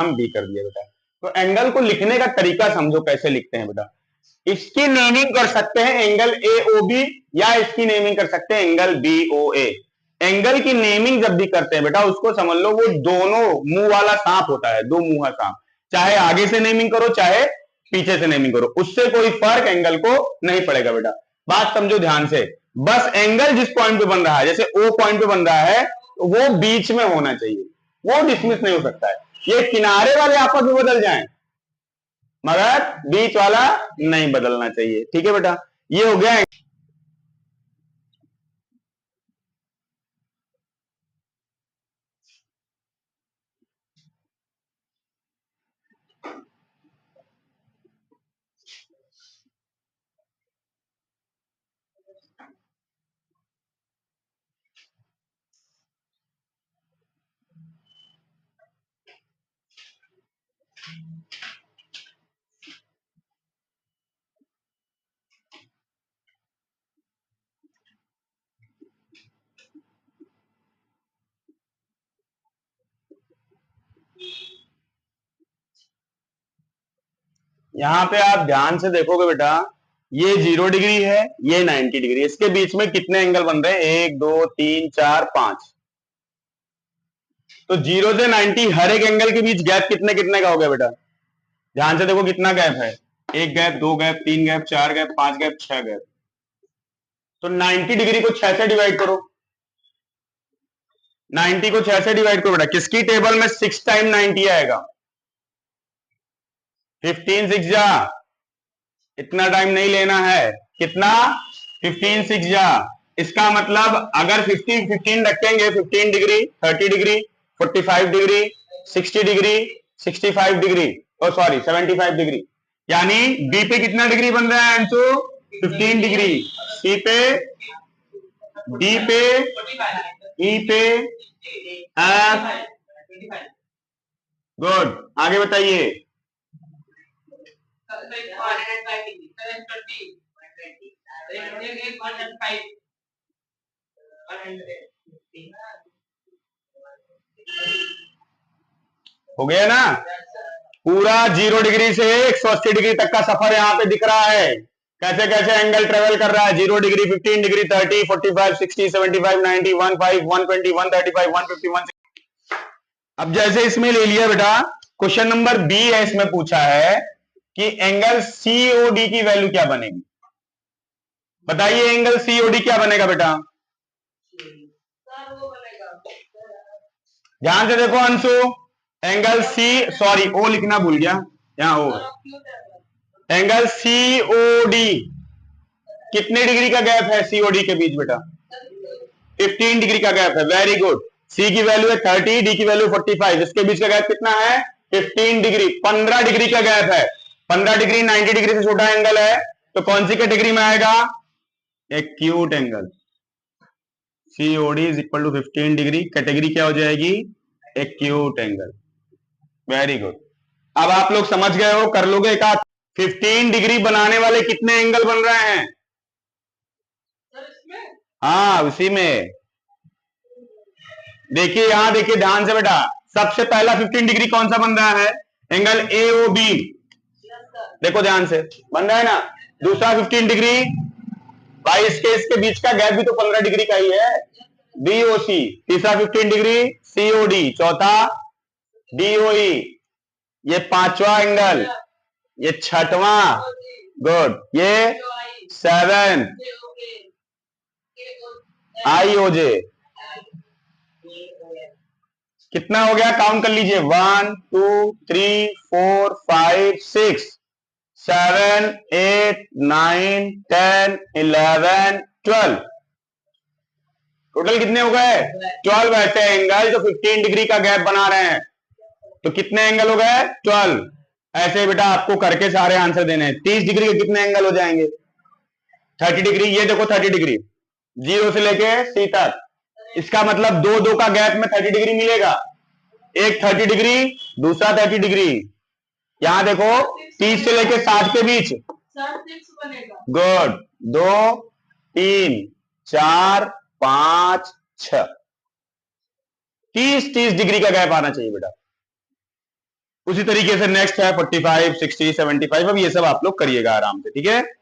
नाम बी कर दिया बेटा। तो एंगल को लिखने का तरीका समझो कैसे लिखते हैं बेटा। इसकी नेमिंग कर सकते हैं एंगल ए ओ बी, या इसकी नेमिंग कर सकते हैं एंगल बी ओ ए। एंगल की नेमिंग जब भी करते हैं बेटा उसको समझ लो वो दोनों मुंह वाला सांप होता है, दो मुंहा सांप, चाहे आगे से नेमिंग करो चाहे पीछे से नेमिंग करो, उससे कोई फर्क एंगल को नहीं पड़ेगा बेटा। बात समझो ध्यान से, बस एंगल जिस पॉइंट पे बन रहा है, जैसे ओ पॉइंट पे बन रहा है वो बीच में होना चाहिए, वो डिसमिस नहीं हो सकता है। ये किनारे वाले आपस में बदल जाएं मगर बीच वाला नहीं बदलना चाहिए, ठीक है बेटा। ये हो गया। यहां पे आप ध्यान से देखोगे बेटा, ये 0 डिग्री है, ये 90 डिग्री, इसके बीच में कितने एंगल बन रहे हैं, 1 2 3 4 5। तो 0 से 90 हर एक एंगल के बीच गैप कितने कितने का हो गया बेटा, ध्यान से देखो कितना गैप है, एक गैप, दो गैप, तीन गैप, चार गैप, पांच गैप, छह गैप। तो 90 डिग्री को 6 से डिवाइड करो, 90 को 6 से डिवाइड करो बेटा, किसकी टेबल में 6 टाइम 90 आएगा, 15 6 जा, इतना टाइम नहीं लेना है, कितना, 15 6 जा। इसका मतलब अगर 50 15 रखेंगे, 15 degree, 30 degree, 45 degree, 60 degree, 65 degree, oh sorry 75 degree, यानी बी पे कितना डिग्री बन रहा है अंशु, 15 डिग्री, सी पे, डी पे, ई पे, एफ। गुड, आगे बताइए। हो गया ना, पूरा 0 डिग्री से 180 डिग्री तक का सफर यहाँ पे दिख रहा है, कैसे कैसे एंगल ट्रेवल कर रहा है, 0 डिग्री, 15 डिग्री, 30, 45, 60, 75, 90, 15, 120, 135, 150, 160। अब जैसे इसमें ले लिया बेटा, क्वेश्चन नंबर बी है, इसमें पूछा है कि एंगल सीओडी की वैल्यू क्या बनेगी, बताइए एंगल सीओडी क्या बनेगा बेटा, ध्यान से देखो अंशु, एंगल सी, सॉरी ओ लिखना भूल गया, यहां ओ, एंगल सीओडी कितने डिग्री का गैप है सीओडी के बीच बेटा, 15 डिग्री का गैप है, वेरी गुड। सी की वैल्यू है 30, डी की वैल्यू 45, इसके बीच का गैप कितना है, 15 डिग्री, 15 डिग्री का गैप है, 15 डिग्री 90 डिग्री से छोटा एंगल है, तो कौन सी कैटेगरी में आएगा, acute angle. COD is equal to 15 degree, category क्या हो जाएगी, एक्यूट एंगल, वेरी गुड। अब आप लोग समझ गए हो, कर लोगे एक, 15 डिग्री बनाने वाले कितने एंगल बन रहे हैं, हाँ उसी में देखिए, यहां देखिए ध्यान से बेटा, सबसे पहला 15 डिग्री कौन सा बन रहा है, एंगल ए ओ बी, देखो ध्यान से बन रहा है ना। दूसरा 15 डिग्री, भाई इसके बीच का गैप भी तो 15 डिग्री का ही है, बीओसी। तीसरा 15 डिग्री सीओडी, चौथा डीओई, ये पांचवा एंगल, ये छठवां, गुड, ये 7 आईओजे, कितना हो गया, काउंट कर लीजिए, 1 2 3 4 5 6 7 8 9 10 11 12, टोटल कितने हो गए, 12 ऐसे एंगल जो 15 डिग्री का गैप बना रहे हैं, तो कितने एंगल हो गए, 12। ऐसे बेटा आपको करके सारे आंसर देने हैं। 30 डिग्री के कितने एंगल हो जाएंगे, 30 डिग्री, ये देखो 30 डिग्री, जीरो से लेके सी तक, इसका मतलब दो दो का गैप में 30 डिग्री मिलेगा, एक 30 डिग्री, दूसरा 30 डिग्री, यहां देखो 30 से लेके 60 के बीच, गुड, 2 3 4 5 6, 30 डिग्री का गैप आना चाहिए बेटा। उसी तरीके से नेक्स्ट है 45, 60, 75। अब ये सब आप लोग करिएगा आराम से, ठीक है।